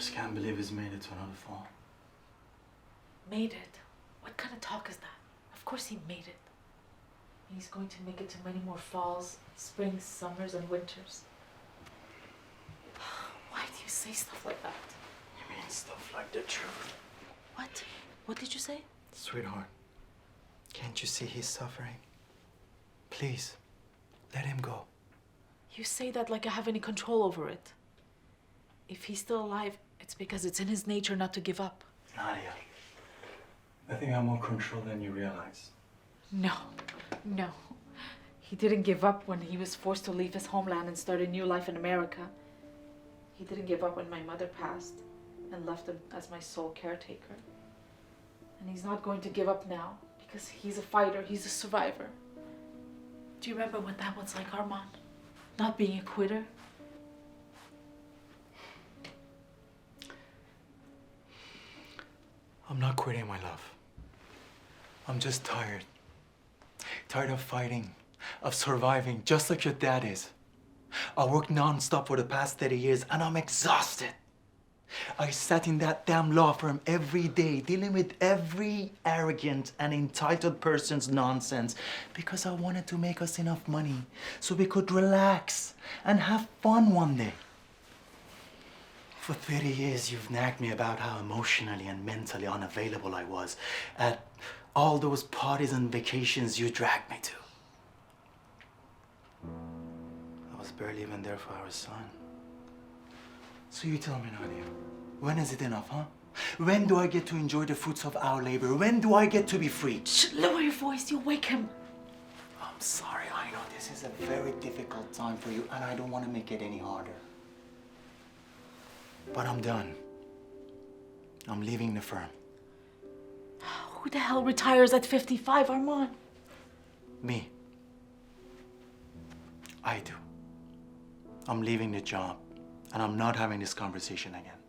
just can't believe he's made it to another fall. Made it? What kind of talk is that? Of course he made it. He's going to make it to many more falls, springs, summers, and winters. Why do you say stuff like that? You mean stuff like the truth? What? What did you say? Sweetheart, can't you see he's suffering? Please, let him go. You say that like I have any control over it. If he's still alive, it's because it's in his nature not to give up. Nadia, I think I have more control than you realize. No. He didn't give up when he was forced to leave his homeland and start a new life in America. He didn't give up when my mother passed and left him as my sole caretaker. And he's not going to give up now because he's a fighter, he's a survivor. Do you remember what that was like, Armand? Not being a quitter? I'm not quitting, my love. I'm just tired. Tired of fighting, of surviving, just like your dad is. I worked non-stop for the past 30 years and I'm exhausted. I sat in that damn law firm every day dealing with every arrogant and entitled person's nonsense because I wanted to make us enough money so we could relax and have fun one day. For 30 years, you've nagged me about how emotionally and mentally unavailable I was at all those parties and vacations you dragged me to. I was barely even there for our son. So you tell me, Nadia, when is it enough, huh? When do I get to enjoy the fruits of our labor? When do I get to be free? Shh, lower your voice, you'll wake him. I'm sorry, I know this is a very difficult time for you and I don't want to make it any harder. But I'm done. I'm leaving the firm. Who the hell retires at 55, Armand? Me. I do. I'm leaving the job, and I'm not having this conversation again.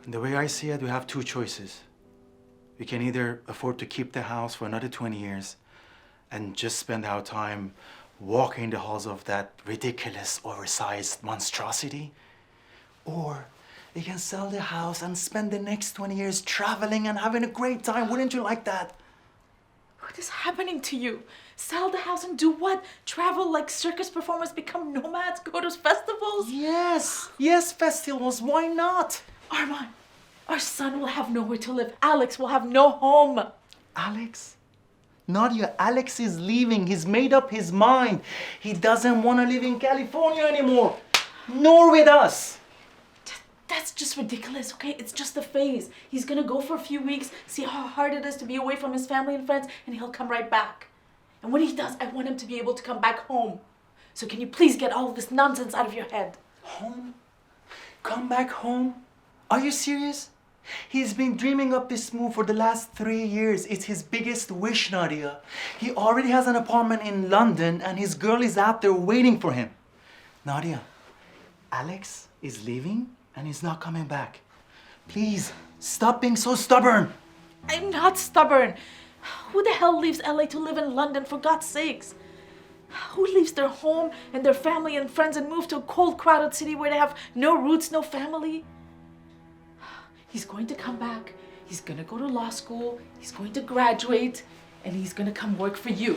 And the way I see it, we have two choices. We can either afford to keep the house for another 20 years and just spend our time walking the halls of that ridiculous, oversized monstrosity, or we can sell the house and spend the next 20 years traveling and having a great time. Wouldn't you like that? What is happening to you? Sell the house and do what? Travel like circus performers, become nomads, go to festivals? Yes, festivals. Why not? Armand, our son will have nowhere to live. Alex will have no home. Alex? Nadia, Alex is leaving. He's made up his mind. He doesn't want to live in California anymore, nor with us. That's just ridiculous, okay? It's just a phase. He's gonna go for a few weeks, see how hard it is to be away from his family and friends, and he'll come right back. And when he does, I want him to be able to come back home. So can you please get all of this nonsense out of your head? Home? Come back home? Are you serious? He's been dreaming up this move for the last 3 years. It's his biggest wish, Nadia. He already has an apartment in London and his girl is out there waiting for him. Nadia, Alex is leaving and he's not coming back. Please, stop being so stubborn. I'm not stubborn. Who the hell leaves LA to live in London, for God's sakes? Who leaves their home and their family and friends and move to a cold, crowded city where they have no roots, no family? He's going to come back. He's gonna go to law school. He's going to graduate. And he's gonna come work for you.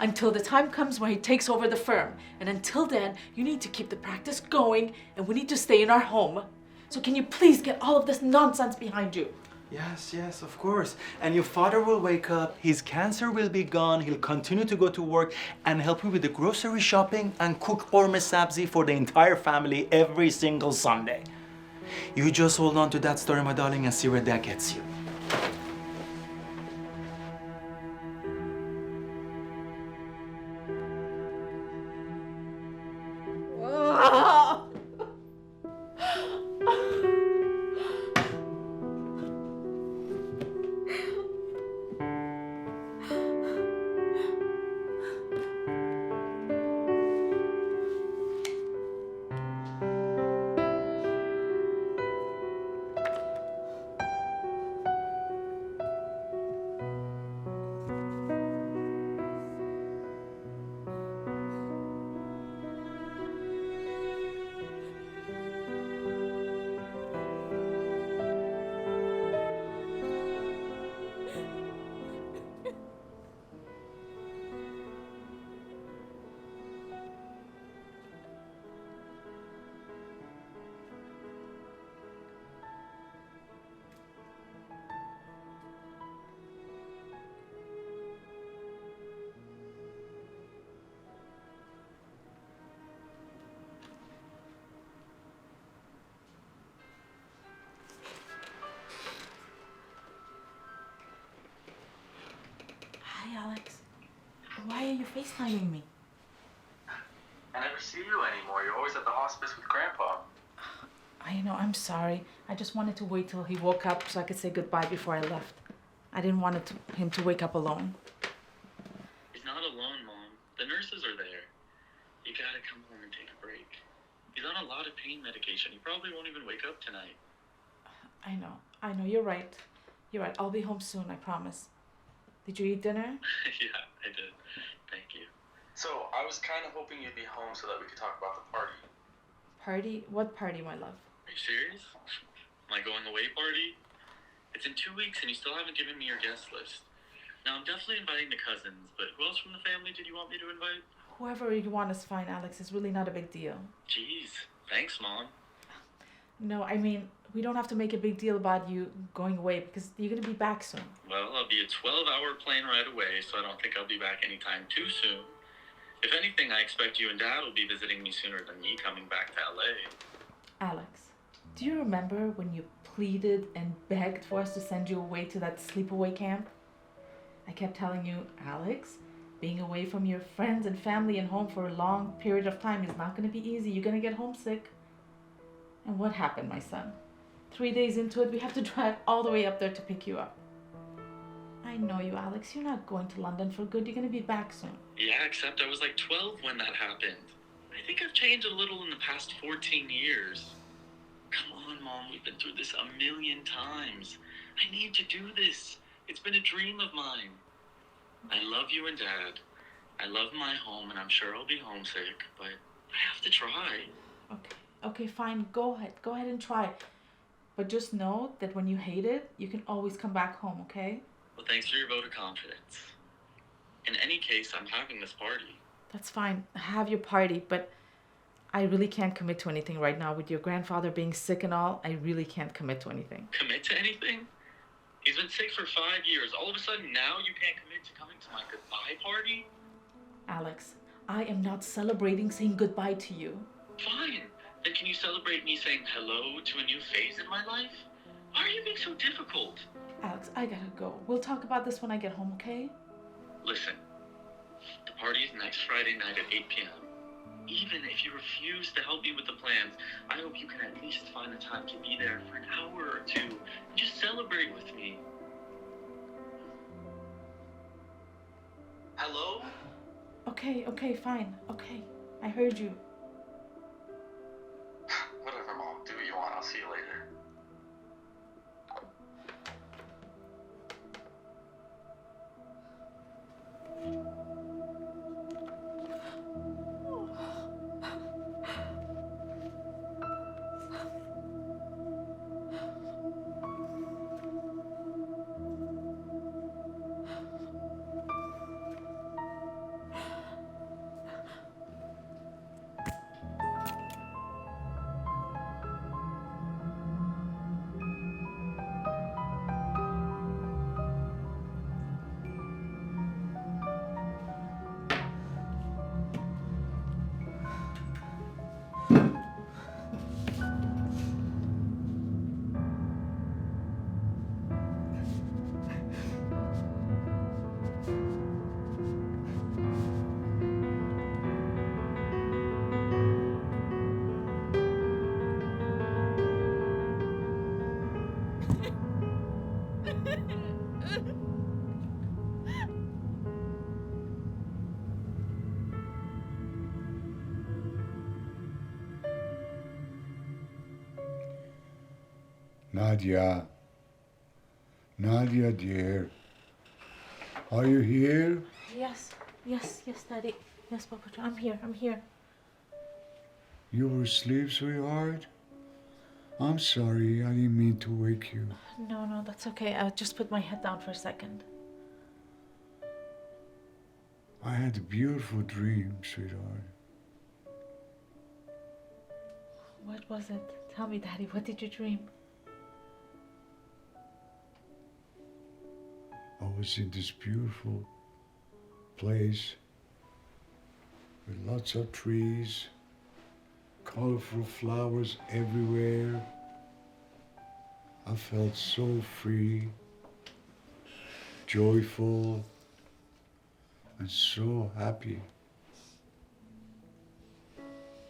Until the time comes where he takes over the firm. And until then, you need to keep the practice going and we need to stay in our home. So can you please get all of this nonsense behind you? Yes, of course. And your father will wake up, his cancer will be gone, he'll continue to go to work and help you with the grocery shopping and cook orme sabzi for the entire family every single Sunday. You just hold on to that story, my darling, and see where that gets you. you FaceTiming me? I never see you anymore. You're always at the hospice with Grandpa. I know, I'm sorry. I just wanted to wait till he woke up so I could say goodbye before I left. I didn't want him to wake up alone. He's not alone, Mom. The nurses are there. You gotta come home and take a break. He's on a lot of pain medication. He probably won't even wake up tonight. I know, you're right. You're right, I'll be home soon, I promise. Did you eat dinner? Yeah, I did. Thank you. So, I was kind of hoping you'd be home so that we could talk about the party. Party? What party, my love? Are you serious? My going away party? It's in 2 weeks and you still haven't given me your guest list. Now, I'm definitely inviting the cousins, but who else from the family did you want me to invite? Whoever you want is fine, Alex. It's really not a big deal. Jeez, thanks, Mom. No, I mean, we don't have to make a big deal about you going away because you're going to be back soon. Well, I'll be a 12-hour plane ride away, so I don't think I'll be back anytime too soon. If anything, I expect you and Dad will be visiting me sooner than me coming back to LA. Alex, do you remember when you pleaded and begged for us to send you away to that sleepaway camp? I kept telling you, Alex, being away from your friends and family and home for a long period of time is not going to be easy. You're going to get homesick. And what happened, my son? 3 days into it, we have to drive all the way up there to pick you up. I know you, Alex. You're not going to London for good. You're going to be back soon. Yeah, except I was like 12 when that happened. I think I've changed a little in the past 14 years. Come on, Mom. We've been through this a million times. I need to do this. It's been a dream of mine. I love you and Dad. I love my home, and I'm sure I'll be homesick, but I have to try. Okay, fine. Go ahead and try. But just know that when you hate it, you can always come back home, okay? Well, thanks for your vote of confidence. In any case, I'm having this party. That's fine. Have your party, but I really can't commit to anything right now. With your grandfather being sick and all, I really can't commit to anything. Commit to anything? He's been sick for 5 years. All of a sudden, now you can't commit to coming to my goodbye party? Alex, I am not celebrating saying goodbye to you. Fine. Then can you celebrate me saying hello to a new phase in my life? Why are you being so difficult? Alex, I gotta go. We'll talk about this when I get home, okay? Listen, the party is next Friday night at 8 p.m. Even if you refuse to help me with the plans, I hope you can at least find the time to be there for an hour or two and just celebrate with me. Hello? Okay, fine. Okay, I heard you. Whatever, Mom. Do what you want. I'll see you later. Nadia, Nadia dear, are you here? Yes, Daddy. Yes, Papa, I'm here. You were asleep, sweetheart? I'm sorry, I didn't mean to wake you. No, that's okay. I'll just put my head down for a second. I had a beautiful dream, sweetheart. What was it? Tell me, Daddy, what did you dream? I was in this beautiful place with lots of trees, colorful flowers everywhere. I felt so free, joyful, and so happy.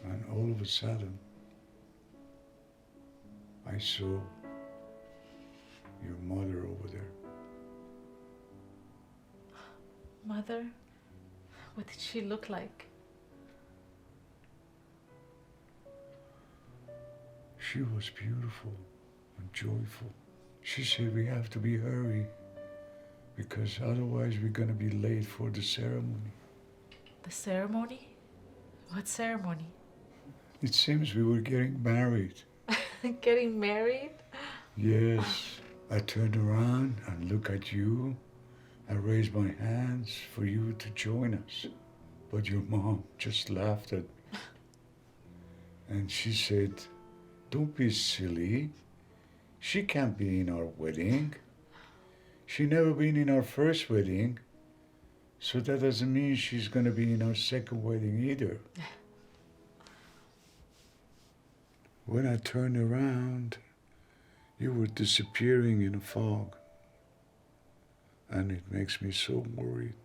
And all of a sudden, I saw your mother over there. Mother? What did she look like? She was beautiful and joyful. She said we have to be hurry because otherwise we're gonna be late for the ceremony. The ceremony? What ceremony? It seems we were getting married. Getting married? Yes. I turned around and looked at you. I raised my hands for you to join us. But your mom just laughed at me. And she said, "Don't be silly. She can't be in our wedding. She never been in our first wedding. So that doesn't mean she's gonna be in our second wedding either." When I turned around, you were disappearing in a fog. And it makes me so worried.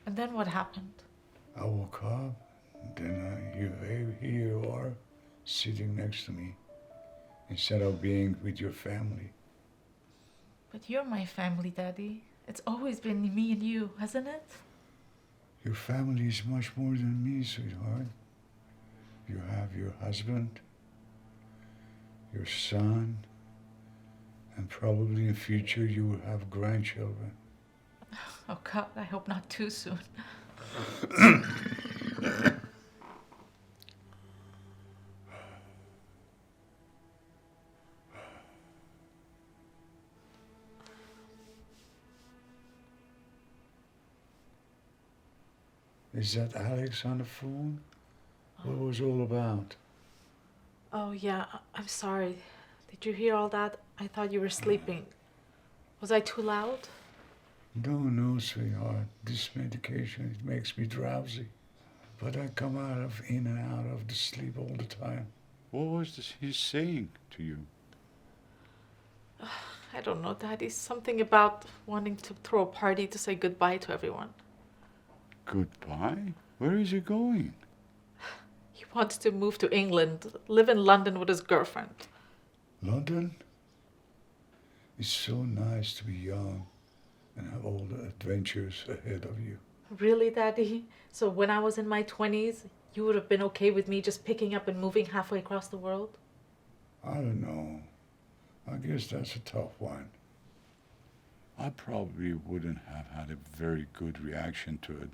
And then what happened? I woke up, here you are, sitting next to me, instead of being with your family. But you're my family, Daddy. It's always been me and you, hasn't it? Your family is much more than me, sweetheart. You have your husband, your son, and probably in future you will have grandchildren. Oh God, I hope not too soon. Is that Alex on the phone? What was it all about? Oh yeah, I'm sorry. Did you hear all that? I thought you were sleeping. Was I too loud? No, sweetheart. This medication, it makes me drowsy. But I come in and out of the sleep all the time. What was he saying to you? I don't know, Daddy. Something about wanting to throw a party to say goodbye to everyone. Goodbye? Where is he going? He wants to move to England, live in London with his girlfriend. London? It's so nice to be young and have all the adventures ahead of you. Really, Daddy? So when I was in my 20s, you would have been okay with me just picking up and moving halfway across the world? I don't know. I guess that's a tough one. I probably wouldn't have had a very good reaction to it,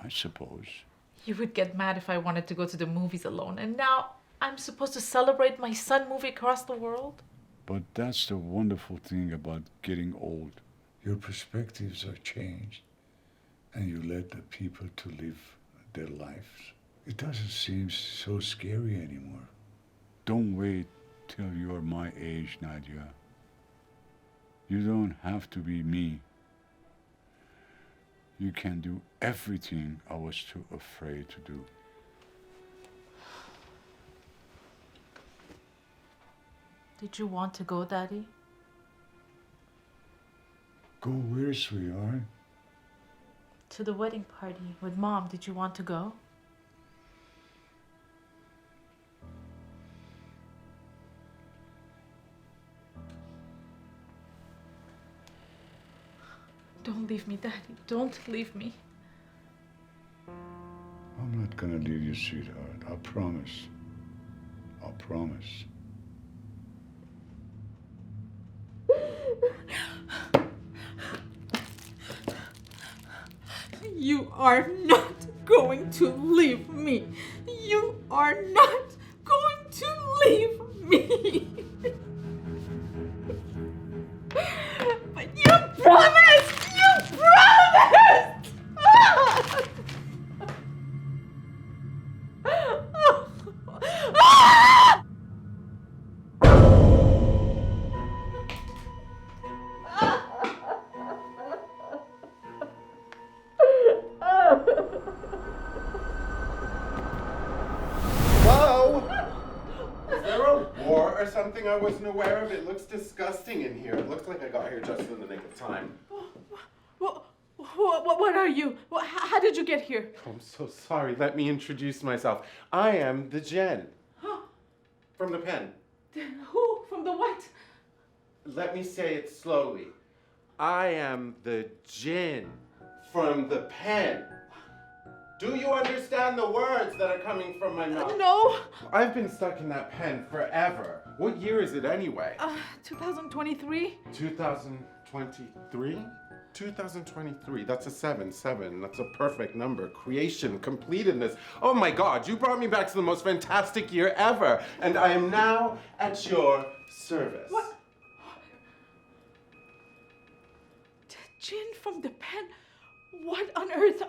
I suppose. You would get mad if I wanted to go to the movies alone, and now I'm supposed to celebrate my son moving across the world? But that's the wonderful thing about getting old. Your perspectives are changed, and you let the people to live their lives. It doesn't seem so scary anymore. Don't wait till you're my age, Nadia. You don't have to be me. You can do everything I was too afraid to do. Did you want to go, Daddy? Go where, sweetheart? To the wedding party with Mom. Did you want to go? Don't leave me, Daddy. Don't leave me. I'm not gonna leave you, sweetheart. I promise. I promise. You are not going to leave me. You are not going to leave me. But you promised! You promised! Something I wasn't aware of. It looks disgusting in here. It looks like I got here just in the nick of time. What are you? How did you get here? I'm so sorry. Let me introduce myself. I am the Djinn. Huh? From the pen. Who? From the what? Let me say it slowly. I am the Djinn from the pen. Do you understand the words that are coming from my mouth? No. I've been stuck in that pen forever. What year is it anyway? 2023. 2023? 2023. That's a 7. That's a perfect number. Creation, completedness. Oh my God, you brought me back to the most fantastic year ever. And I am now at your service. What? Djinn from the pen? What on earth?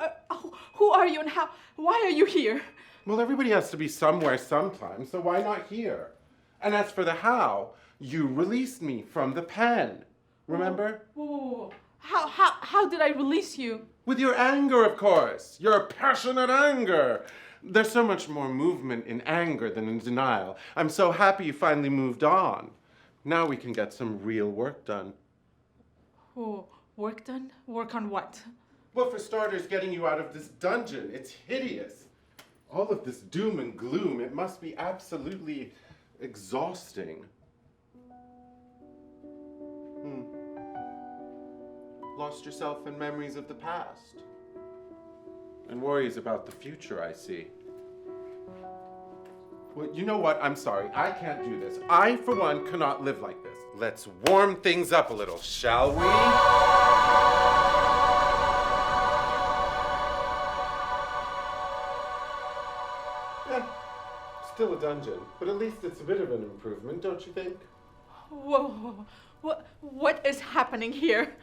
Who are you and how? Why are you here? Well, everybody has to be somewhere sometime, so why not here? And as for the how, you released me from the pen. Remember? Whoa. How did I release you? With your anger, of course. Your passionate anger. There's so much more movement in anger than in denial. I'm so happy you finally moved on. Now we can get some real work done. Oh, work done? Work on what? Well, for starters, getting you out of this dungeon. It's hideous. All of this doom and gloom, it must be absolutely exhausting. Lost yourself in memories of the past. And worries about the future, I see. Well, you know what? I'm sorry. I can't do this. I, for one, cannot live like this. Let's warm things up a little, shall we? Yeah, still a dungeon, but at least it's a bit of an improvement, don't you think? Whoa. What is happening here?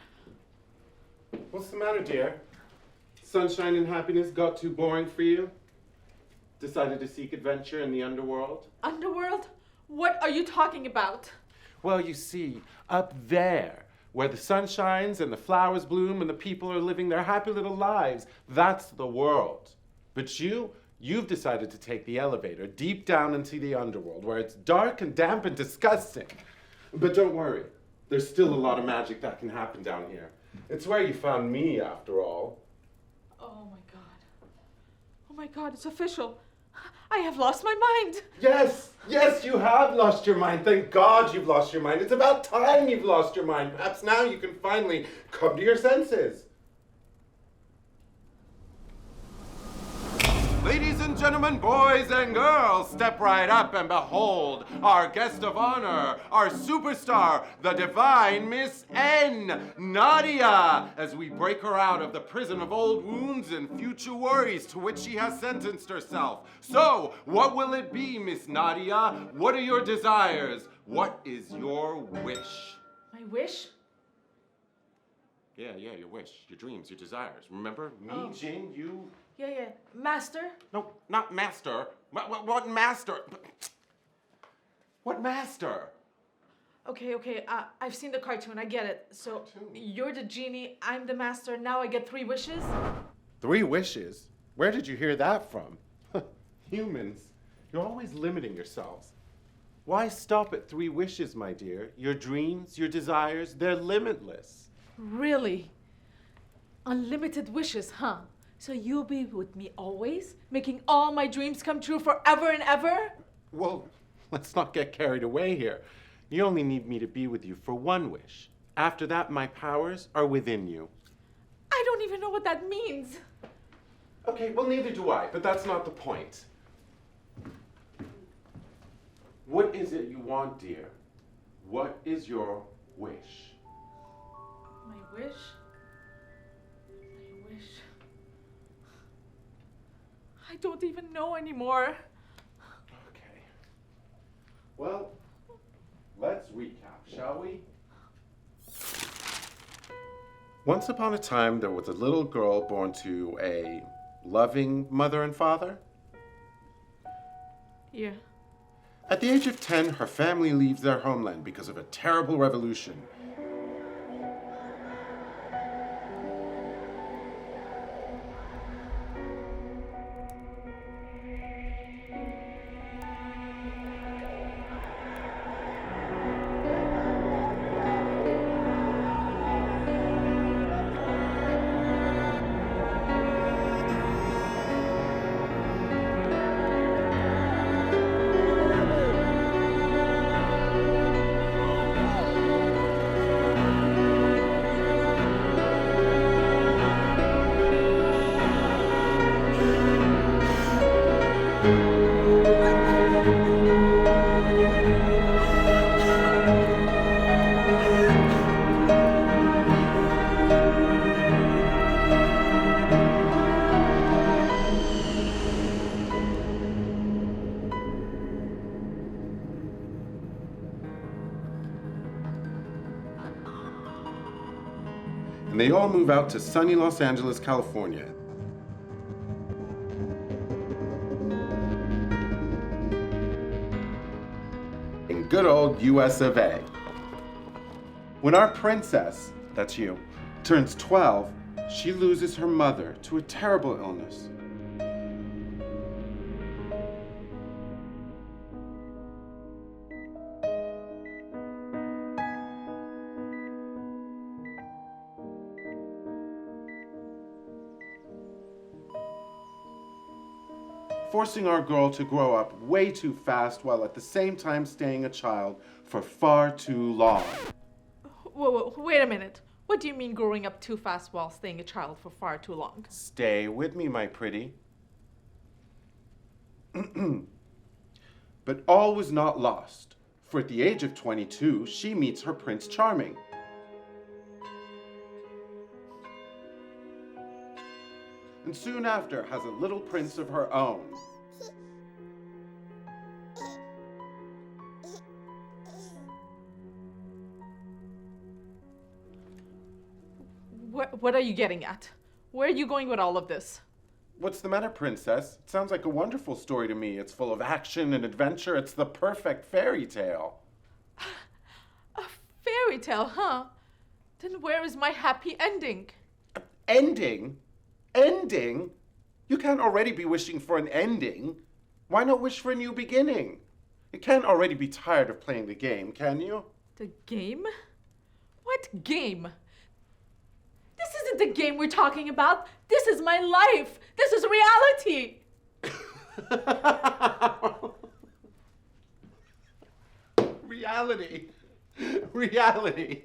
What's the matter, dear? Sunshine and happiness got too boring for you? Decided to seek adventure in the underworld? Underworld? What are you talking about? Well, you see, up there, where the sun shines and the flowers bloom and the people are living their happy little lives, that's the world. But you've decided to take the elevator deep down into the underworld, where it's dark and damp and disgusting. But don't worry, there's still a lot of magic that can happen down here. It's where you found me, after all. Oh my God. Oh my God, it's official. I have lost my mind. Yes, you have lost your mind. Thank God you've lost your mind. It's about time you've lost your mind. Perhaps now you can finally come to your senses. Ladies and gentlemen, boys and girls, step right up and behold our guest of honor, our superstar, the divine Miss N, Nadia, as we break her out of the prison of old wounds and future worries to which she has sentenced herself. So, what will it be, Miss Nadia? What are your desires? What is your wish? My wish? Yeah, your wish, your dreams, your desires. Remember, me, Jane, you... Yeah. Master? No, not master. What master? What master? Okay. I've seen the cartoon. I get it. So Cartoon? you're the genie. I'm the master. Now I get 3 wishes. 3 wishes? Where did you hear that from? Humans, you're always limiting yourselves. Why stop at 3 wishes, my dear? Your dreams, your desires, they're limitless. Really? Unlimited wishes, huh? So you'll be with me always, making all my dreams come true forever and ever? Well, let's not get carried away here. You only need me to be with you for 1 wish. After that, my powers are within you. I don't even know what that means. Okay, well, neither do I, but that's not the point. What is it you want, dear? What is your wish? My wish? I don't even know anymore. Okay. Well, let's recap, shall we? Once upon a time, there was a little girl born to a loving mother and father. Yeah. At the age of 10, her family leaves their homeland because of a terrible revolution. And they all move out to sunny Los Angeles, California. In good old US of A. When our princess, that's you, turns 12, she loses her mother to a terrible illness. Forcing our girl to grow up way too fast while at the same time staying a child for far too long. Whoa, wait a minute. What do you mean growing up too fast while staying a child for far too long? Stay with me, my pretty. But all was not lost, for at the age of 22, she meets her Prince Charming. And soon after has a little prince of her own. What are you getting at? Where are you going with all of this? What's the matter, princess? It sounds like a wonderful story to me. It's full of action and adventure. It's the perfect fairy tale. A fairy tale, huh? Then where is my happy ending? Ending? Ending? You can't already be wishing for an ending. Why not wish for a new beginning? You can't already be tired of playing the game, can you? The game? What game? This isn't the game we're talking about. This is my life. This is reality. Reality. Reality.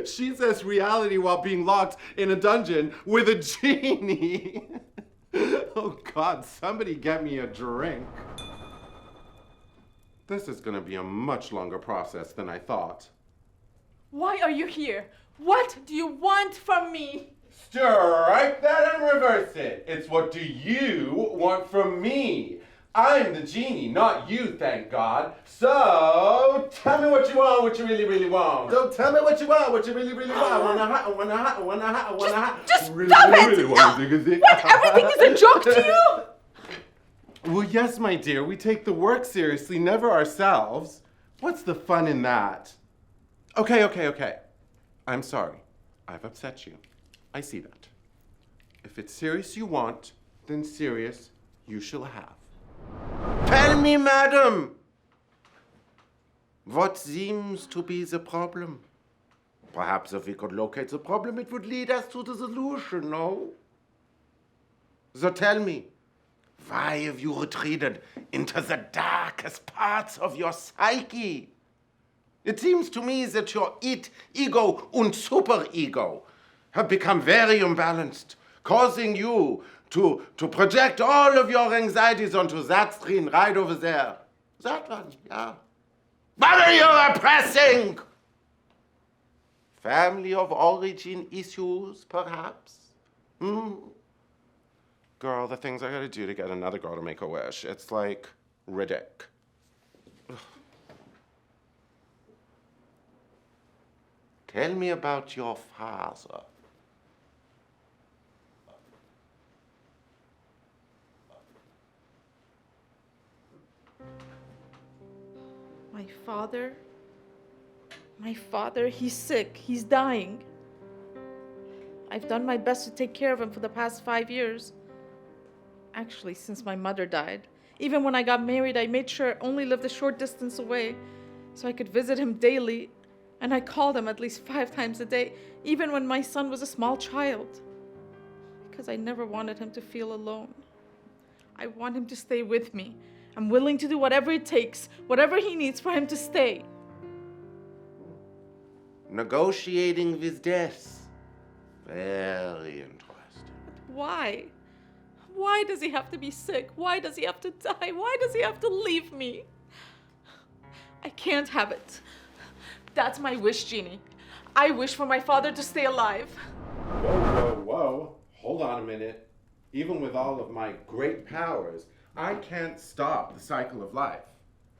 She says reality while being locked in a dungeon with a genie. Oh God, somebody get me a drink. This is gonna be a much longer process than I thought. Why are you here? What do you want from me? Strike that and reverse it. It's what do you want from me? I'm the genie, not you, thank God. So, tell me what you want, what you really, really want. So tell me what you want, what you really, really want. Just stop it! What? Everything is a joke to you? Well, yes, my dear, we take the work seriously, never ourselves. What's the fun in that? Okay. I'm sorry. I've upset you. I see that. If it's serious you want, then serious you shall have. Tell me, madam, what seems to be the problem? Perhaps if we could locate the problem, it would lead us to the solution, no? So tell me, why have you retreated into the darkest parts of your psyche? It seems to me that your id, ego, and superego have become very imbalanced, causing you to project all of your anxieties onto that screen right over there. That one, yeah. What are you repressing? Family of origin issues, perhaps? Girl, the things I gotta do to get another girl to make a wish, it's like ridiculous. Tell me about your father. My father, he's sick. He's dying. I've done my best to take care of him for the past 5 years. Actually, since my mother died. Even when I got married, I made sure I only lived a short distance away so I could visit him daily. And I called him at least 5 times a day, even when my son was a small child. Because I never wanted him to feel alone. I want him to stay with me. I'm willing to do whatever it takes, whatever he needs for him to stay. Negotiating with death. Very interesting. Why? Why does he have to be sick? Why does he have to die? Why does he have to leave me? I can't have it. That's my wish, Genie. I wish for my father to stay alive. Whoa, whoa, whoa. Hold on a minute. Even with all of my great powers, I can't stop the cycle of life.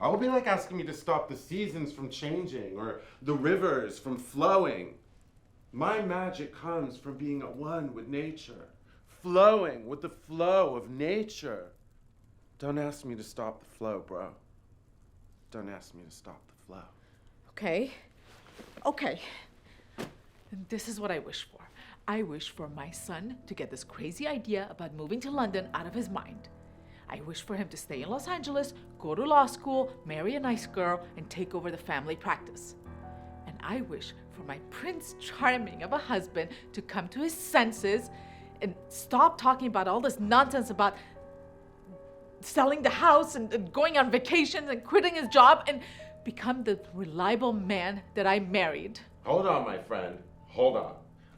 It would be like asking me to stop the seasons from changing or the rivers from flowing. My magic comes from being at one with nature, flowing with the flow of nature. Don't ask me to stop the flow, bro. Don't ask me to stop the flow. Okay. And this is what I wish for. I wish for my son to get this crazy idea about moving to London out of his mind. I wish for him to stay in Los Angeles, go to law school, marry a nice girl, and take over the family practice. And I wish for my Prince Charming of a husband to come to his senses and stop talking about all this nonsense about selling the house and going on vacations and quitting his job and become the reliable man that I married. Hold on, my friend. Hold on.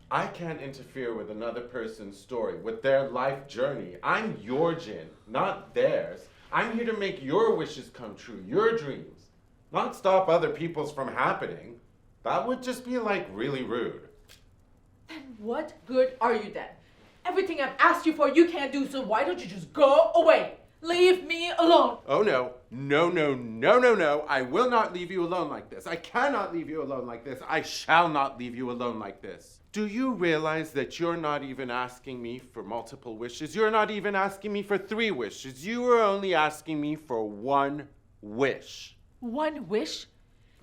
I can't interfere with another person's story, with their life journey. I'm your Djinn, not theirs. I'm here to make your wishes come true, your dreams, not stop other people's from happening. That would just be like really rude. Then what good are you then? Everything I've asked you for you can't do, so why don't you just go away? Leave me alone. Oh no, no, no, no, no, no. I will not leave you alone like this. I cannot leave you alone like this. I shall not leave you alone like this. Do you realize that you're not even asking me for multiple wishes? You're not even asking me for 3 wishes. You are only asking me for 1 wish. 1 wish?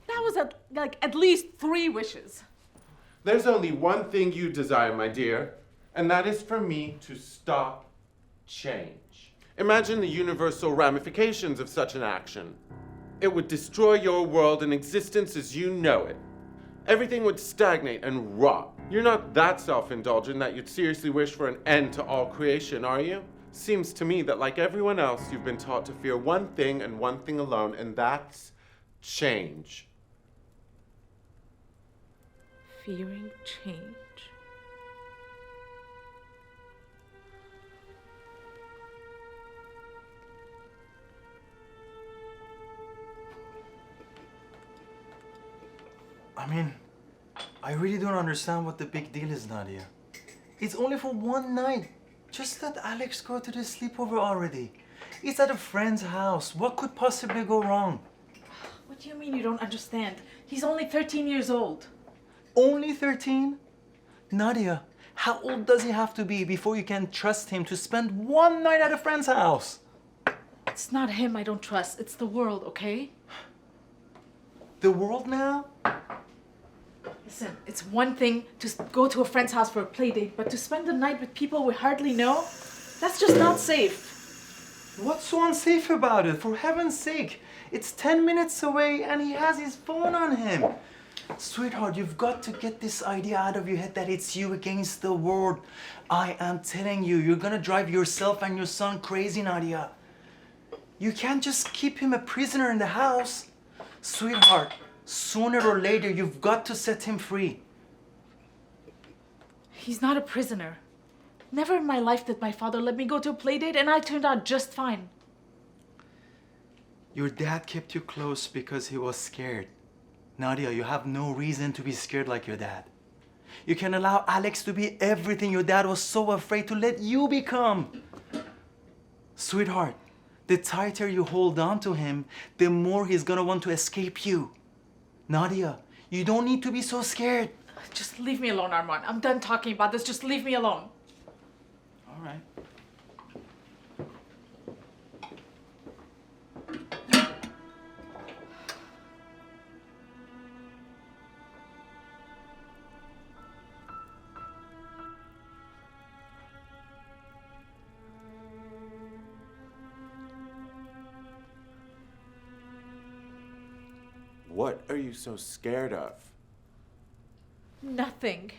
That was at least 3 wishes. There's only one thing you desire, my dear, and that is for me to stop change. Imagine the universal ramifications of such an action. It would destroy your world and existence as you know it. Everything would stagnate and rot. You're not that self-indulgent that you'd seriously wish for an end to all creation, are you? Seems to me that like everyone else, you've been taught to fear one thing and one thing alone, and that's change. Fearing change. I mean, I really don't understand what the big deal is, Nadia. It's only for one night. Just let Alex go to the sleepover already. It's at a friend's house. What could possibly go wrong? What do you mean you don't understand? He's only 13 years old. Only 13? Nadia, how old does he have to be before you can trust him to spend one night at a friend's house? It's not him I don't trust. It's the world, okay? The world now? Listen, it's one thing to go to a friend's house for a play date, but to spend the night with people we hardly know, that's just not safe. What's so unsafe about it? For heaven's sake, it's 10 minutes away and he has his phone on him. Sweetheart, you've got to get this idea out of your head that it's you against the world. I am telling you, you're gonna drive yourself and your son crazy, Nadia. You can't just keep him a prisoner in the house. Sweetheart, sooner or later, you've got to set him free. He's not a prisoner. Never in my life did my father let me go to a play date, and I turned out just fine. Your dad kept you close because he was scared. Nadia, you have no reason to be scared like your dad. You can allow Alex to be everything your dad was so afraid to let you become. Sweetheart, the tighter you hold on to him, the more he's gonna want to escape you. Nadia, you don't need to be so scared. Just leave me alone, Armand. I'm done talking about this. Just leave me alone. All right. What are you so scared of? Nothing.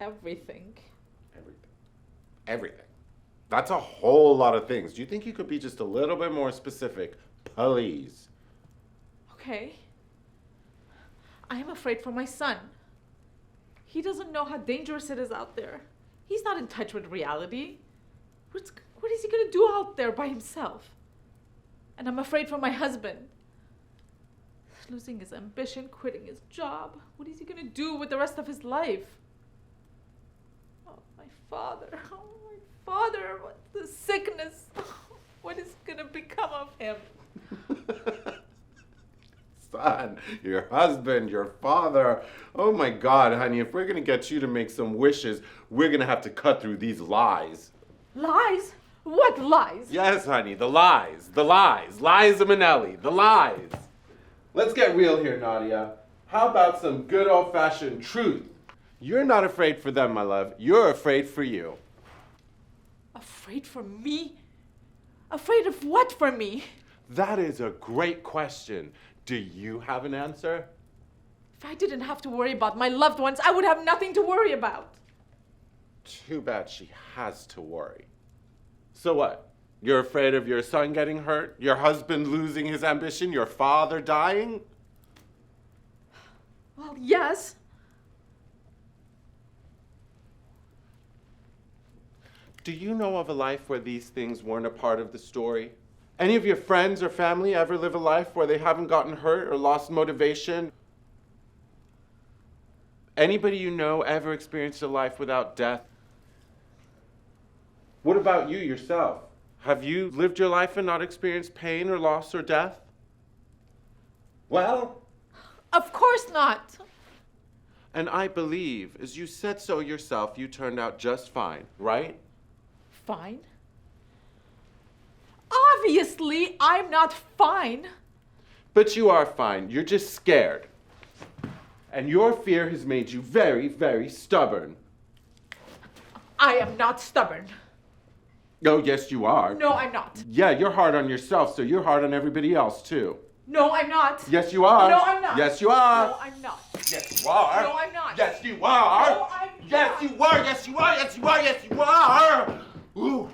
Everything. Everything. Everything. That's a whole lot of things. Do you think you could be just a little bit more specific, please? Okay. I am afraid for my son. He doesn't know how dangerous it is out there. He's not in touch with reality. What is he gonna do out there by himself? And I'm afraid for my husband. Losing his ambition, quitting his job. What is he gonna do with the rest of his life? Oh, my father. What the sickness. What is gonna become of him? Son, your husband, your father. Oh my God, honey, if we're gonna get you to make some wishes, we're gonna have to cut through these lies. Lies? What lies? Yes, honey, the lies. Liza Minnelli, the lies. Let's get real here, Nadia. How about some good old-fashioned truth? You're not afraid for them, my love. You're afraid for you. Afraid for me? Afraid of what for me? That is a great question. Do you have an answer? If I didn't have to worry about my loved ones, I would have nothing to worry about. Too bad she has to worry. So what? You're afraid of your son getting hurt? Your husband losing his ambition? Your father dying? Well, yes. Do you know of a life where these things weren't a part of the story? Any of your friends or family ever live a life where they haven't gotten hurt or lost motivation? Anybody you know ever experienced a life without death? What about you yourself? Have you lived your life and not experienced pain or loss or death? Well? Of course not. And I believe, as you said so yourself, you turned out just fine, right? Fine? Obviously, I'm not fine. But you are fine. You're just scared. And your fear has made you very, very stubborn. I am not stubborn. Oh, yes, you are. No, I'm not. Yeah, you're hard on yourself, so you're hard on everybody else, too. No, I'm not. Yes, you are. No, I'm not. Yes, you are. No, I'm not. Yes, you are. No, I'm not. Yes, you are. No, I'm Yes, not. you are. Yes, you are. Yes, you are. Yes, you are. Ooh,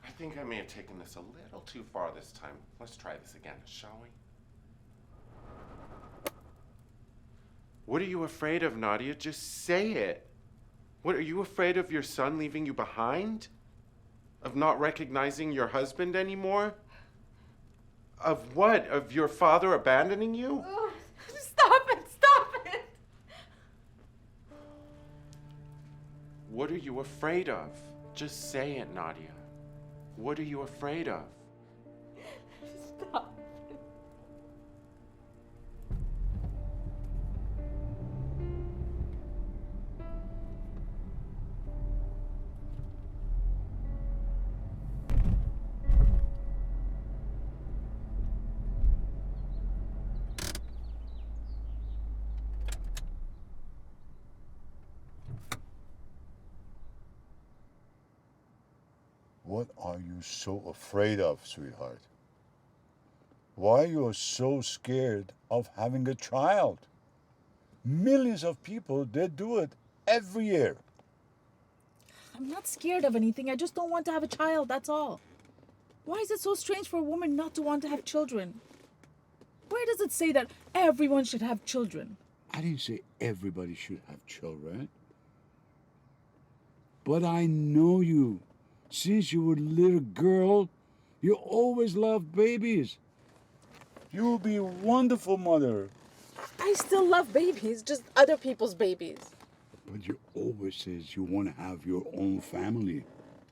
I think I may have taken this a little too far this time. Let's try this again, shall we? What are you afraid of, Nadia? Just say it. What, are you afraid of your son leaving you behind? Of not recognizing your husband anymore? Of what? Of your father abandoning you? Ugh, stop it! Stop it! What are you afraid of? Just say it, Nadia. What are you afraid of? Stop. What are you so afraid of, sweetheart? Why you are so scared of having a child? Millions of people, they do it every year. I'm not scared of anything. I just don't want to have a child, that's all. Why is it so strange for a woman not to want to have children? Where does it say that everyone should have children? I didn't say everybody should have children. But I know you. Since you were a little girl, you always loved babies. You'll be a wonderful mother. I still love babies, just other people's babies. But you always says you want to have your own family.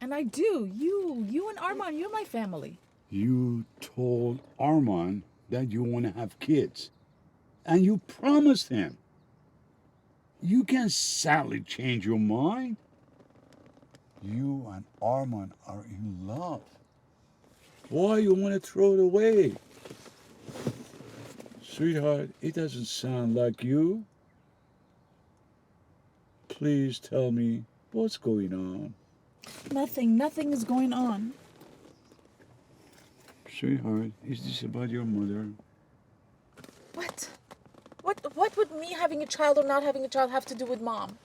And I do. You and Armand, you're my family. You told Armand that you want to have kids. And you promised him. You can sadly change your mind. You and Armand are in love. Why you want to throw it away? Sweetheart, it doesn't sound like you. Please tell me what's going on. Nothing is going on. Sweetheart, is this about your mother? What? What would me having a child or not having a child have to do with Mom?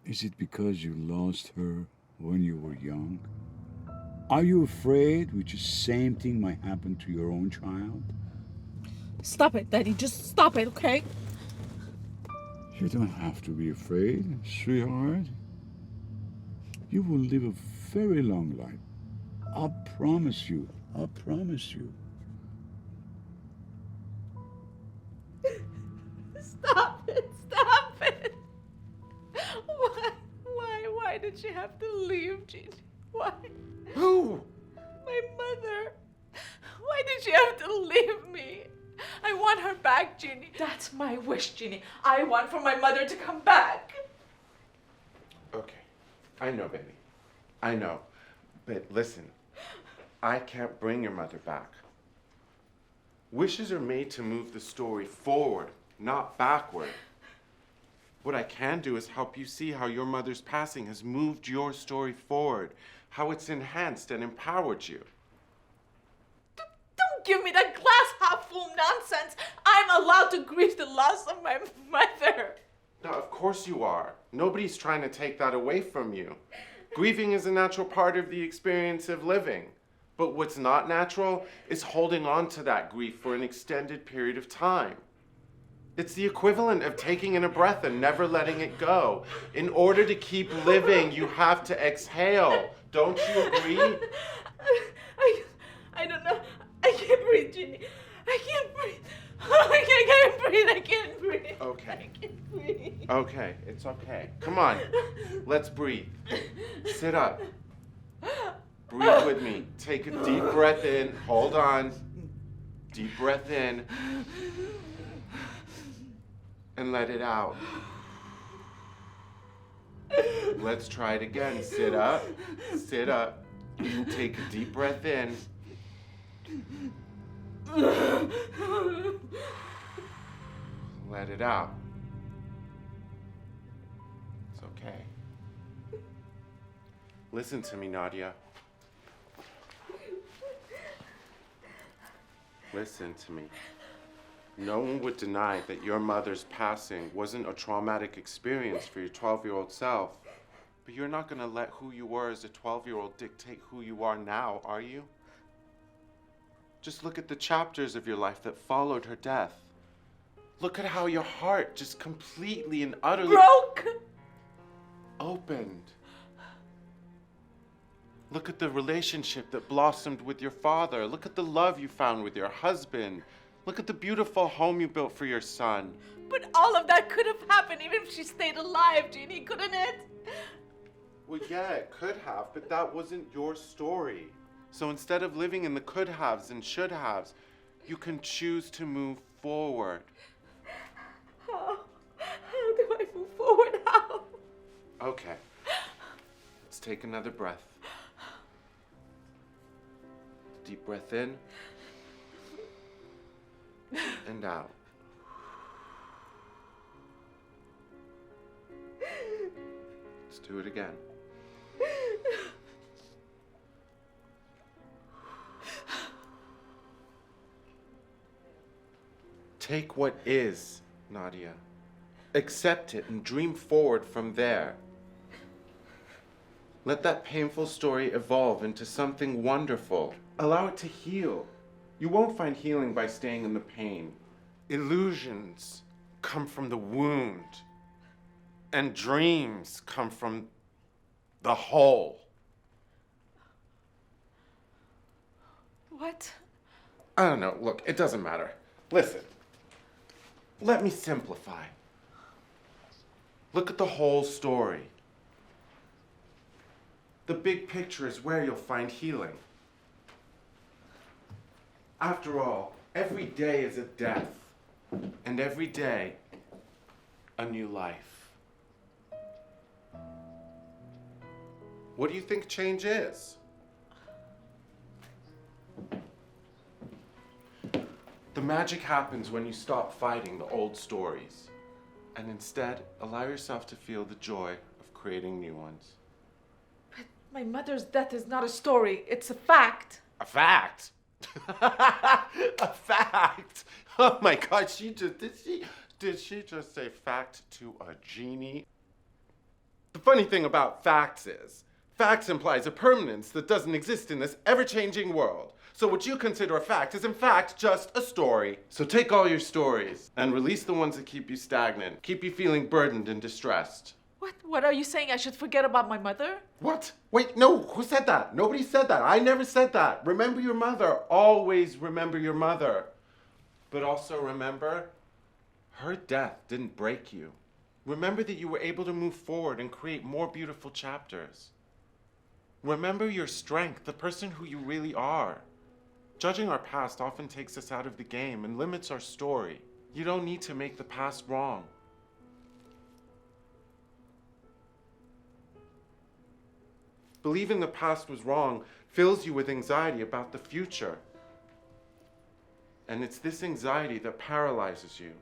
Is it because you lost her when you were young? Are you afraid which the same thing might happen to your own child? Stop it, Daddy. Just stop it, okay? You don't have to be afraid, sweetheart. You will live a very long life. I'll promise you. I'll promise you. Stop it! Stop it! Why did she have to leave, Ginny? Why? Who? My mother. Why did she have to leave me? I want her back, Ginny. That's my wish, Ginny. I want for my mother to come back. Okay. I know, baby. I know. But listen, I can't bring your mother back. Wishes are made to move the story forward, not backward. What I can do is help you see how your mother's passing has moved your story forward, how it's enhanced and empowered you. Don't give me that glass half full nonsense. I'm allowed to grieve the loss of my mother. Now, of course you are. Nobody's trying to take that away from you. Grieving is a natural part of the experience of living. But what's not natural is holding on to that grief for an extended period of time. It's the equivalent of taking in a breath and never letting it go. In order to keep living, you have to exhale. Don't you agree? I don't know. I can't breathe, Ginny. I can't breathe. I can't breathe. I can't breathe. Okay. I can't breathe. Okay, it's okay. Come on. Let's breathe. Sit up. Breathe with me. Take a deep breath in. Hold on. Deep breath in. And let it out. Let's try it again. Sit up. Sit up. Take a deep breath in. Let it out. It's okay. Listen to me, Nadia. Listen to me. No one would deny that your mother's passing wasn't a traumatic experience for your 12-year-old self. But you're not going to let who you were as a 12-year-old dictate who you are now, are you? Just look at the chapters of your life that followed her death. Look at how your heart just completely and utterly Broke! opened. Look at the relationship that blossomed with your father. Look at the love you found with your husband. Look at the beautiful home you built for your son. But all of that could have happened even if she stayed alive, Ginny, couldn't it? Well, yeah, it could have, but that wasn't your story. So instead of living in the could haves and should haves, you can choose to move forward. How do I move forward? How? Okay. Let's take another breath. Deep breath in. And out. Let's do it again. Take what is, Nadia. Accept it and dream forward from there. Let that painful story evolve into something wonderful. Allow it to heal. You won't find healing by staying in the pain. Illusions come from the wound, and dreams come from the whole. What? I don't know. Look, it doesn't matter. Listen. Let me simplify. Look at the whole story. The big picture is where you'll find healing. After all, every day is a death, and every day, a new life. What do you think change is? The magic happens when you stop fighting the old stories, and instead allow yourself to feel the joy of creating new ones. But my mother's death is not a story, it's a fact. A fact? A fact? Oh my God, did she just say fact to a genie? The funny thing about facts is, facts implies a permanence that doesn't exist in this ever-changing world. So what you consider a fact is in fact just a story. So take all your stories and release the ones that keep you stagnant, keep you feeling burdened and distressed. What? What are you saying? I should forget about my mother? What? Wait, no, who said that? Nobody said that. I never said that. Remember your mother. Always remember your mother. But also remember, her death didn't break you. Remember that you were able to move forward and create more beautiful chapters. Remember your strength, the person who you really are. Judging our past often takes us out of the game and limits our story. You don't need to make the past wrong. Believing the past was wrong fills you with anxiety about the future. And it's this anxiety that paralyzes you.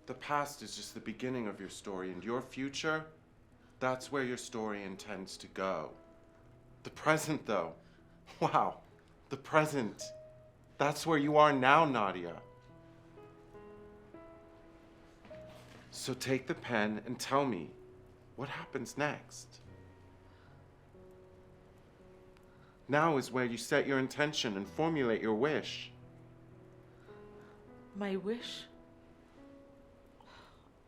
The past is just the beginning of your story, and your future, that's where your story intends to go. The present, though, wow, the present, that's where you are now, Nadia. So take the pen and tell me, what happens next? Now is where you set your intention and formulate your wish. My wish?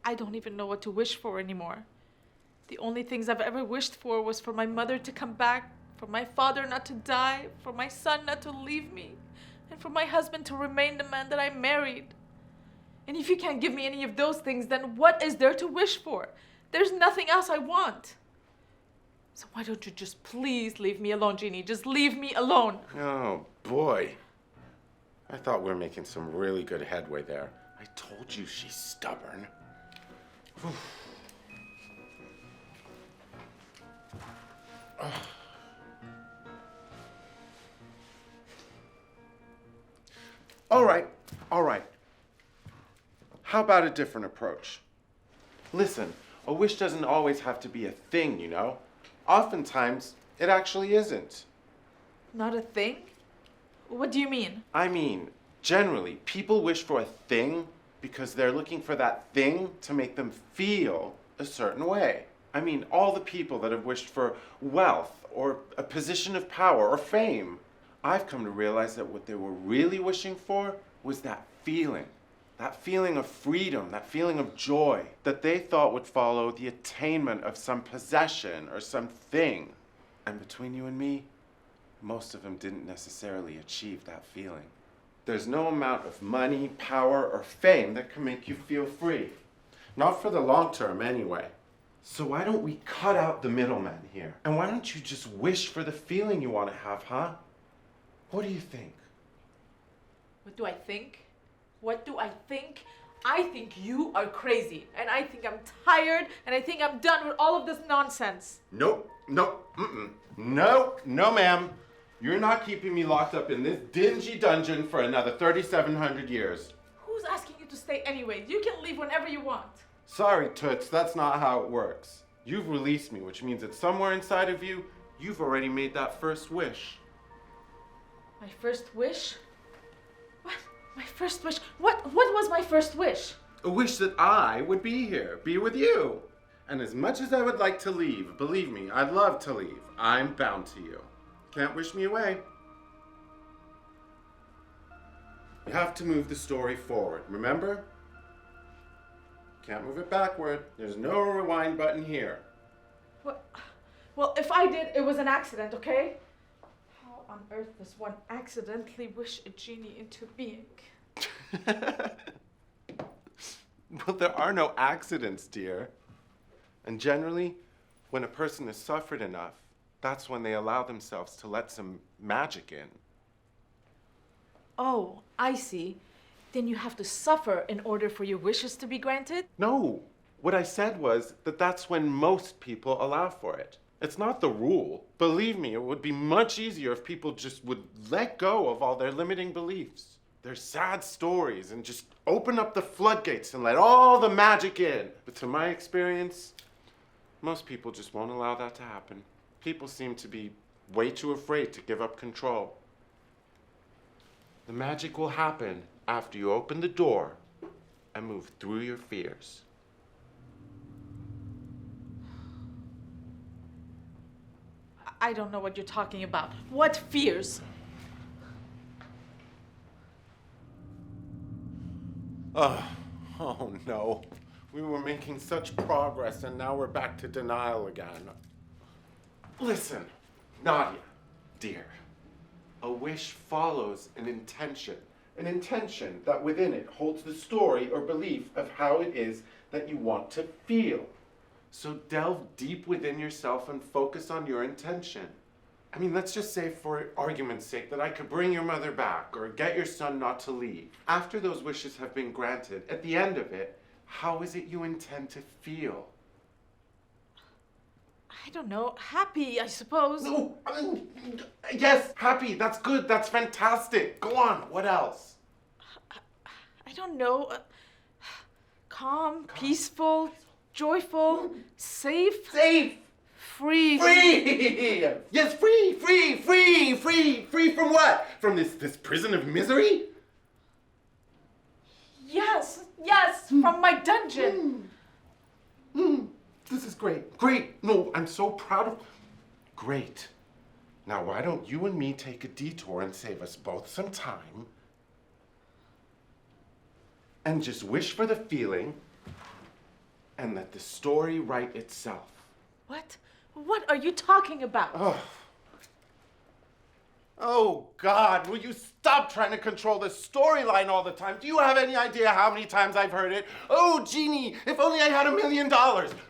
I don't even know what to wish for anymore. The only things I've ever wished for was for my mother to come back, for my father not to die, for my son not to leave me, and for my husband to remain the man that I married. And if you can't give me any of those things, then what is there to wish for? There's nothing else I want. So why don't you just please leave me alone, Jeannie? Just leave me alone. Oh, boy. I thought we were making some really good headway there. I told you she's stubborn. All right. How about a different approach? Listen, a wish doesn't always have to be a thing, you know? Oftentimes, it actually isn't. Not a thing? What do you mean? I mean, generally, people wish for a thing because they're looking for that thing to make them feel a certain way. I mean, all the people that have wished for wealth or a position of power or fame, I've come to realize that what they were really wishing for was that feeling of freedom, that feeling of joy that they thought would follow the attainment of some possession or some thing. And between you and me, most of them didn't necessarily achieve that feeling. There's no amount of money, power, or fame that can make you feel free. Not for the long term, anyway. So why don't we cut out the middleman here? And why don't you just wish for the feeling you want to have, huh? What do you think? What do I think? What do I think? I think you are crazy. And I think I'm tired. And I think I'm done with all of this nonsense. No, ma'am. You're not keeping me locked up in this dingy dungeon for another 3,700 years. Who's asking you to stay anyway? You can leave whenever you want. Sorry, Toots, that's not how it works. You've released me, which means that somewhere inside of you, you've already made that first wish. My first wish? What? My first wish? What was my first wish? A wish that I would be here, be with you. And as much as I would like to leave, believe me, I'd love to leave. I'm bound to you. Can't wish me away. You have to move the story forward, remember? Can't move it backward. There's no rewind button here. What? Well, if I did, it was an accident, okay? How on earth does one accidentally wish a genie into being? Well, there are no accidents, dear. And generally, when a person has suffered enough, that's when they allow themselves to let some magic in. Oh, I see. Then you have to suffer in order for your wishes to be granted? No, what I said was that that's when most people allow for it. It's not the rule. Believe me, it would be much easier if people just would let go of all their limiting beliefs, their sad stories, and just open up the floodgates and let all the magic in. But to my experience, most people just won't allow that to happen. People seem to be way too afraid to give up control. The magic will happen after you open the door and move through your fears. I don't know what you're talking about. What fears? Oh no. We were making such progress and now we're back to denial again. Listen, Nadia, dear. A wish follows an intention that within it holds the story or belief of how it is that you want to feel. So delve deep within yourself and focus on your intention. I mean, let's just say for argument's sake that I could bring your mother back or get your son not to leave. After those wishes have been granted, at the end of it, how is it you intend to feel? I don't know. Happy, I suppose. No, I mean, yes, happy, that's good, that's fantastic. Go on, what else? I don't know. Calm, peaceful, joyful, safe. Safe! Free. Free! Yes, free from what? From this prison of misery? Yes, from my dungeon. This is great. No, I'm so proud of... Great. Now, why don't you and me take a detour and save us both some time and just wish for the feeling and let the story write itself. What? What are you talking about? Oh, God, will you stop trying to control the storyline all the time? Do you have any idea how many times I've heard it? Oh, Genie, if only I had $1 million,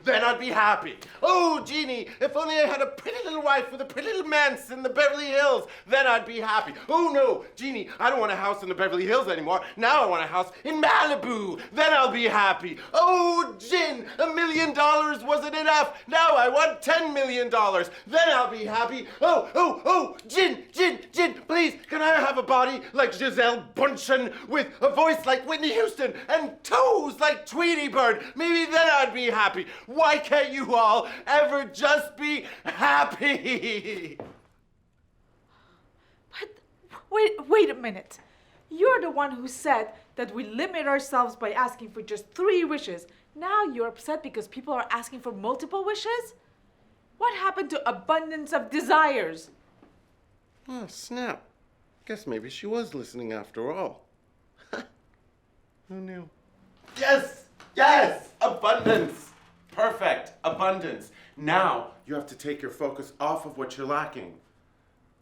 then I'd be happy. Oh, Genie, if only I had a pretty little wife with a pretty little manse in the Beverly Hills, then I'd be happy. Oh, no, Genie, I don't want a house in the Beverly Hills anymore. Now I want a house in Malibu, then I'll be happy. Oh, Djinn, $1 million wasn't enough. Now I want $10 million, then I'll be happy. Oh, Djinn, please, can I have a body like Giselle Bundchen with a voice like Whitney Houston and toes like Tweety Bird? Maybe then I'd be happy. Why can't you all ever just be happy? But wait a minute. You're the one who said that we limit ourselves by asking for just 3 wishes. Now you're upset because people are asking for multiple wishes? What happened to abundance of desires? Oh, snap. Guess maybe she was listening after all. Who knew? Yes! Abundance! Perfect. Abundance. Now you have to take your focus off of what you're lacking.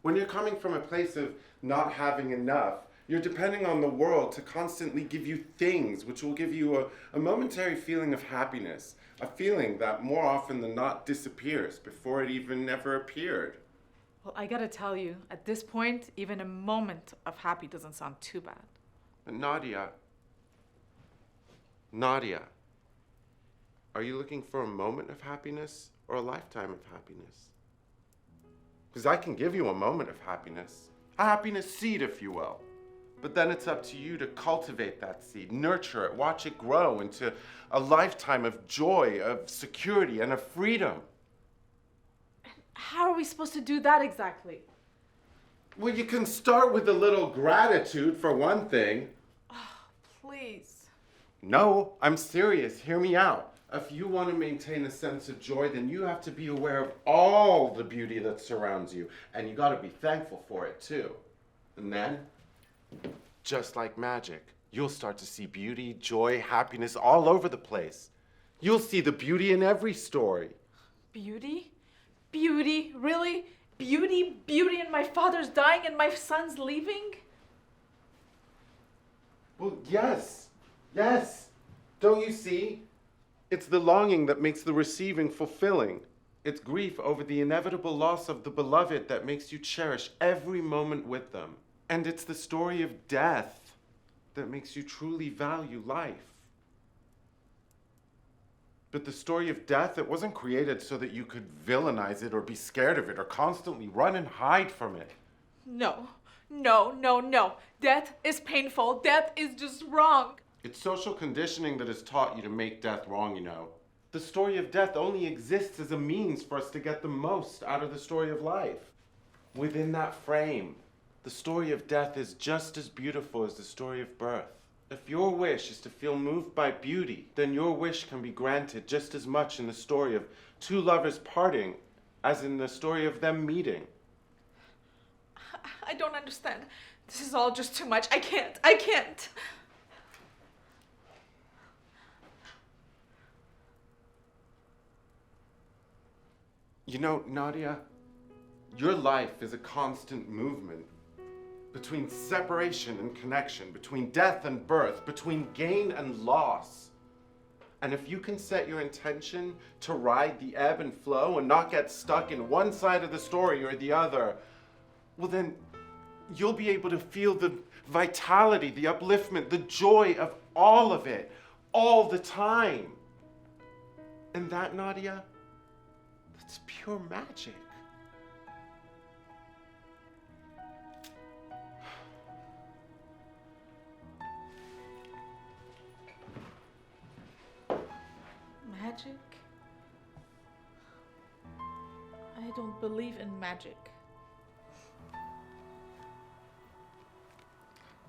When you're coming from a place of not having enough, you're depending on the world to constantly give you things which will give you a momentary feeling of happiness, a feeling that more often than not disappears before it even ever appeared. Well, I gotta tell you, at this point, even a moment of happy doesn't sound too bad. And Nadia, are you looking for a moment of happiness or a lifetime of happiness? Because I can give you a moment of happiness, a happiness seed, if you will. But then it's up to you to cultivate that seed, nurture it, watch it grow into a lifetime of joy, of security, and of freedom. How are we supposed to do that exactly? Well, you can start with a little gratitude for one thing. Please. No, I'm serious. Hear me out. If you want to maintain a sense of joy, then you have to be aware of all the beauty that surrounds you. And you got to be thankful for it, too. And then, just like magic, you'll start to see beauty, joy, happiness all over the place. You'll see the beauty in every story. Beauty? Beauty? Really? Beauty in my father's dying and my son's leaving? Well, yes. Don't you see? It's the longing that makes the receiving fulfilling. It's grief over the inevitable loss of the beloved that makes you cherish every moment with them. And it's the story of death that makes you truly value life. But the story of death, it wasn't created so that you could villainize it or be scared of it or constantly run and hide from it. No. Death is painful. Death is just wrong. It's social conditioning that has taught you to make death wrong, you know. The story of death only exists as a means for us to get the most out of the story of life. Within that frame, the story of death is just as beautiful as the story of birth. If your wish is to feel moved by beauty, then your wish can be granted just as much in the story of 2 lovers parting as in the story of them meeting. I don't understand. This is all just too much. I can't. You know, Nadia, your life is a constant movement between separation and connection, between death and birth, between gain and loss. And if you can set your intention to ride the ebb and flow and not get stuck in one side of the story or the other, well then you'll be able to feel the vitality, the upliftment, the joy of all of it, all the time. And that, Nadia, that's pure magic. Magic? I don't believe in magic.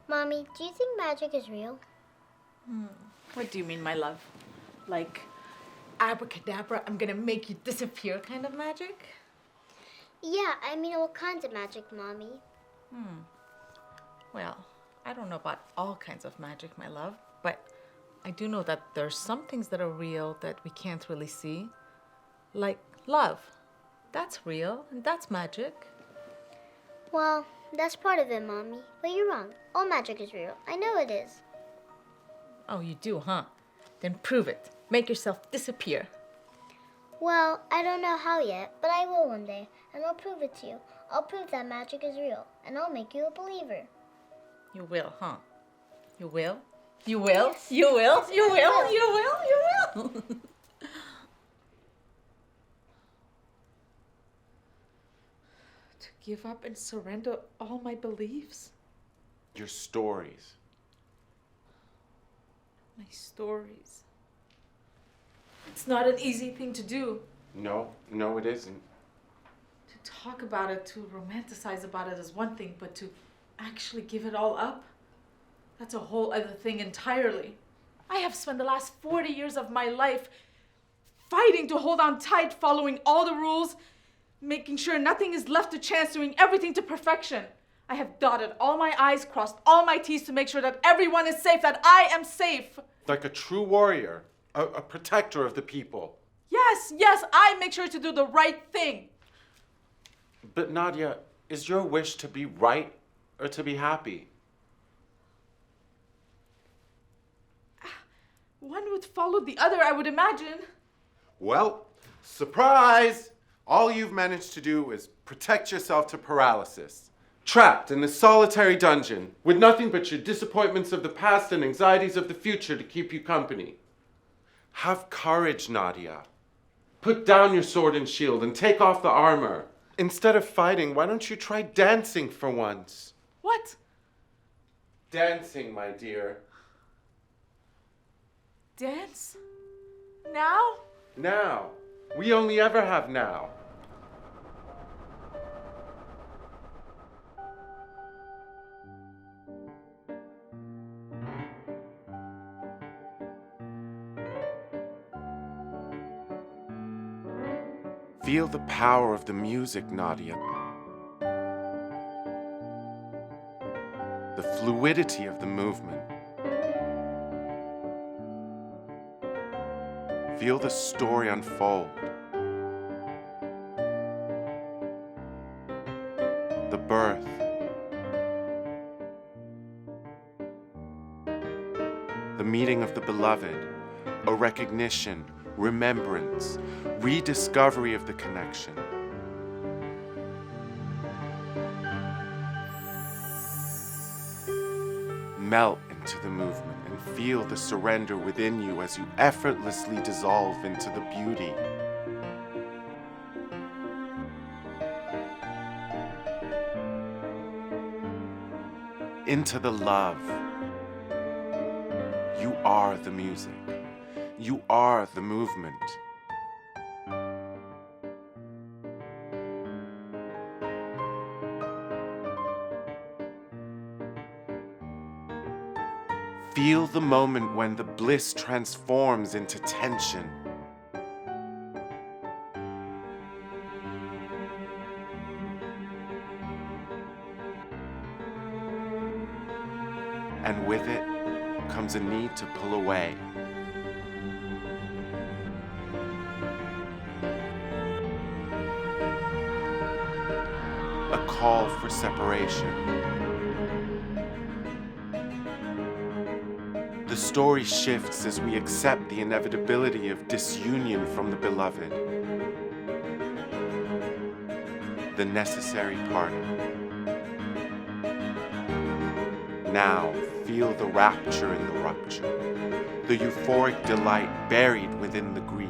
Mommy, do you think magic is real? What do you mean, my love? Like, abracadabra, I'm gonna make you disappear kind of magic? Yeah, I mean all kinds of magic, Mommy. Well, I don't know about all kinds of magic, my love, but I do know that there's some things that are real that we can't really see. Like love. That's real, and that's magic. Well, that's part of it, Mommy. But you're wrong. All magic is real. I know it is. Oh, you do, huh? Then prove it. Make yourself disappear. Well, I don't know how yet, but I will one day, and I'll prove it to you. I'll prove that magic is real, and I'll make you a believer. You will, huh? You will? You will? You will? You will? You will? You will? To give up and surrender all my beliefs? Your stories. My stories. It's not an easy thing to do. No, it isn't. To talk about it, to romanticize about it is one thing, but to actually give it all up, that's a whole other thing entirely. I have spent the last 40 years of my life fighting to hold on tight, following all the rules, making sure nothing is left to chance, doing everything to perfection. I have dotted all my I's, crossed all my T's to make sure that everyone is safe, that I am safe. Like a true warrior, a protector of the people. Yes, I make sure to do the right thing. But Nadia, is your wish to be right or to be happy? One would follow the other, I would imagine. Well, surprise! All you've managed to do is protect yourself to paralysis. Trapped in a solitary dungeon with nothing but your disappointments of the past and anxieties of the future to keep you company. Have courage, Nadia. Put down your sword and shield and take off the armor. Instead of fighting, why don't you try dancing for once? What? Dancing, my dear. Dance? Now? Now. We only ever have now. Feel the power of the music, Nadia. The fluidity of the movement. Feel the story unfold. The birth. The meeting of the beloved. A recognition, remembrance, rediscovery of the connection. Melt into the movement and feel the surrender within you as you effortlessly dissolve into the beauty. Into the love. You are the music. You are the movement. Feel the moment when the bliss transforms into tension. becomes a need to pull away. A call for separation. The story shifts as we accept the inevitability of disunion from the beloved. The necessary parting. Now, feel the rapture in the rupture, the euphoric delight buried within the grief.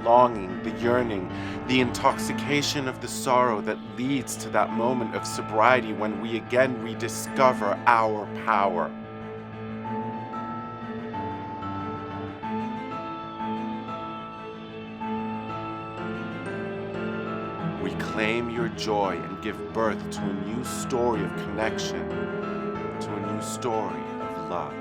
Longing, the yearning, the intoxication of the sorrow that leads to that moment of sobriety when we again rediscover our power. Reclaim your joy and give birth to a new story of connection, to a new story of love.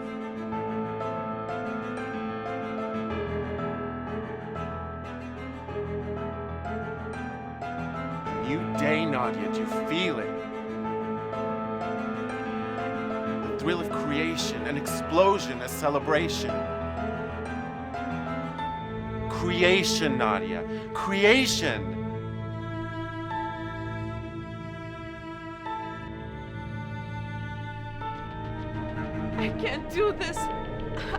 New day, Nadia, do you feel it? The thrill of creation, an explosion, a celebration. Creation, Nadia, creation! I can't do this.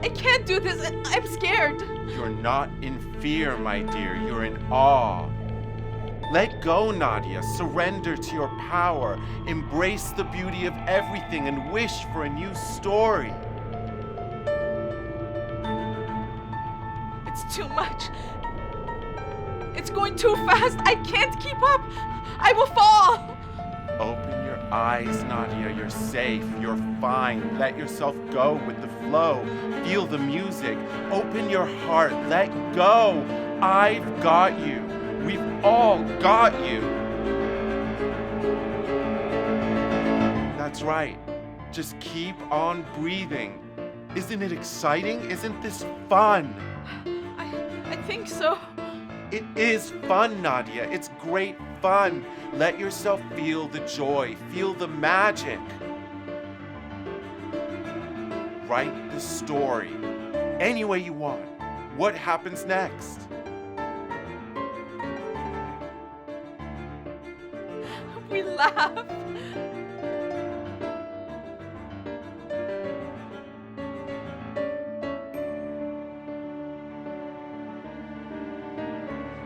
I can't do this. I'm scared. You're not in fear, my dear. You're in awe. Let go, Nadia. Surrender to your power. Embrace the beauty of everything and wish for a new story. It's too much. It's going too fast. I can't keep up. I will fall. Open your eyes, Nadia. You're safe. You're fine. Let yourself go with the flow. Feel the music. Open your heart. Let go. I've got you. We've all got you. That's right. Just keep on breathing. Isn't it exciting? Isn't this fun? I think so. It is fun, Nadia. It's great fun. Let yourself feel the joy. Feel the magic. Write the story any way you want. What happens next? We laugh.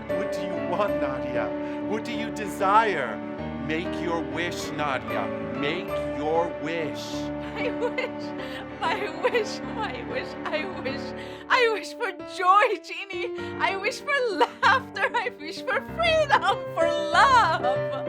What do you want, Nadia? What do you desire? Make your wish, Nadia. Make your wish. I wish, I wish for joy, Genie. I wish for laughter. I wish for freedom, for love.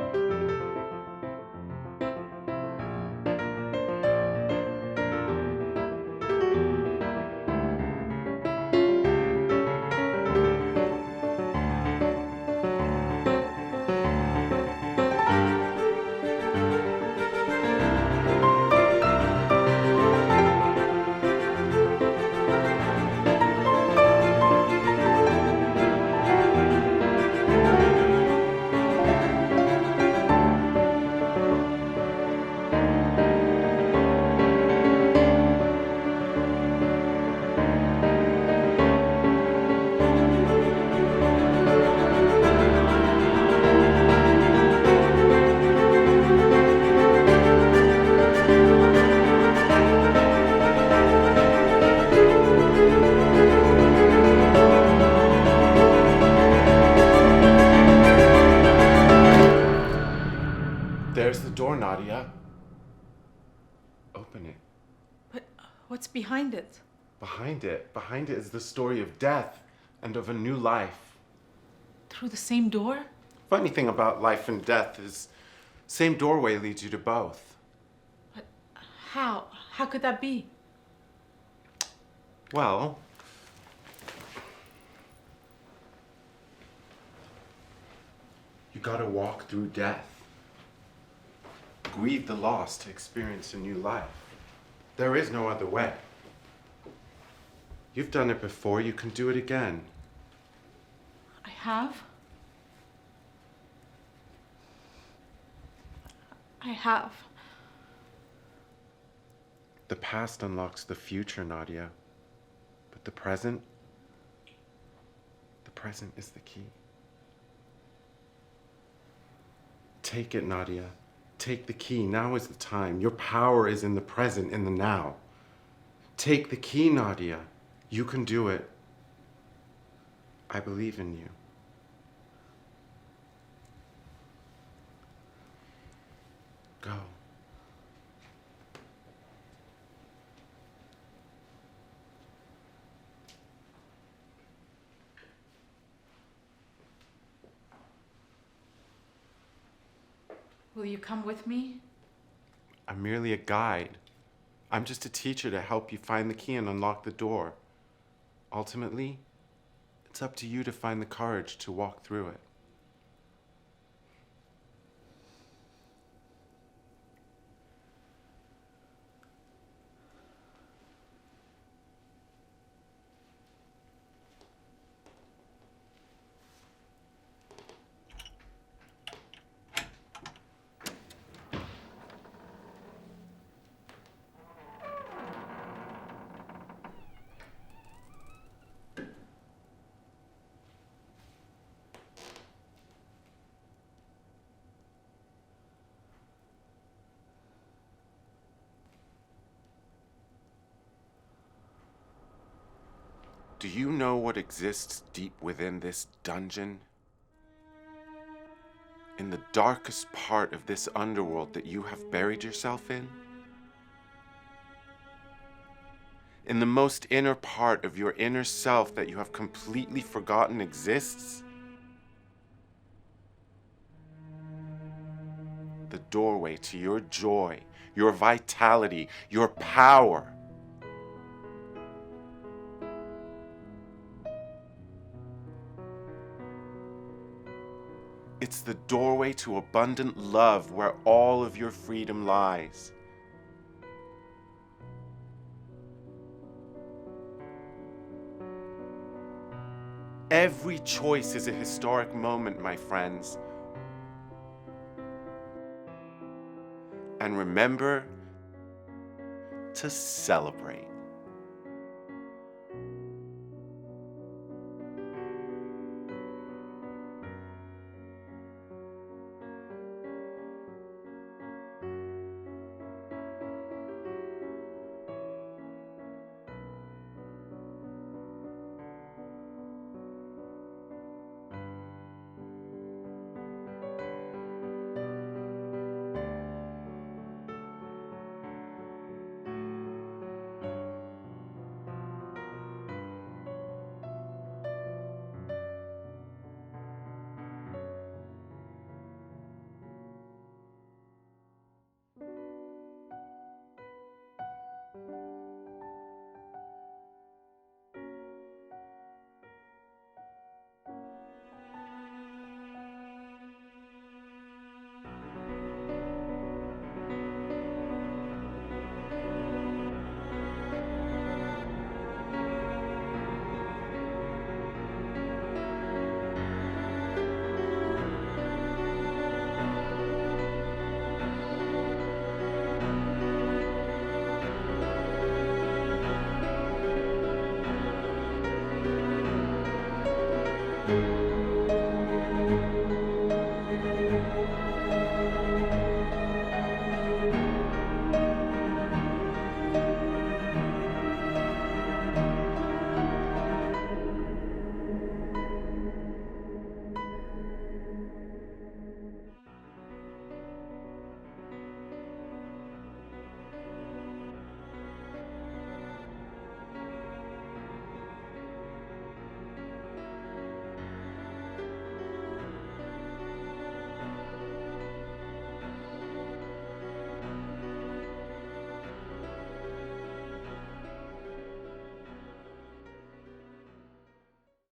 There's the door, Nadia. Open it. But what's behind it? Behind it is the story of death and of a new life. Through the same door? Funny thing about life and death is same doorway leads you to both. But how? How could that be? Well, you gotta walk through death. Grieve the loss to experience a new life. There is no other way. You've done it before, you can do it again. I have? I have. The past unlocks the future, Nadia. But the present is the key. Take it, Nadia. Take the key. Now is the time. Your power is in the present, in the now. Take the key, Nadia. You can do it. I believe in you. Go. Will you come with me? I'm merely a guide. I'm just a teacher to help you find the key and unlock the door. Ultimately, it's up to you to find the courage to walk through it. Do you know what exists deep within this dungeon? In the darkest part of this underworld that you have buried yourself in? In the most inner part of your inner self that you have completely forgotten exists? The doorway to your joy, your vitality, your power. It's the doorway to abundant love where all of your freedom lies. Every choice is a historic moment, my friends. And remember to celebrate.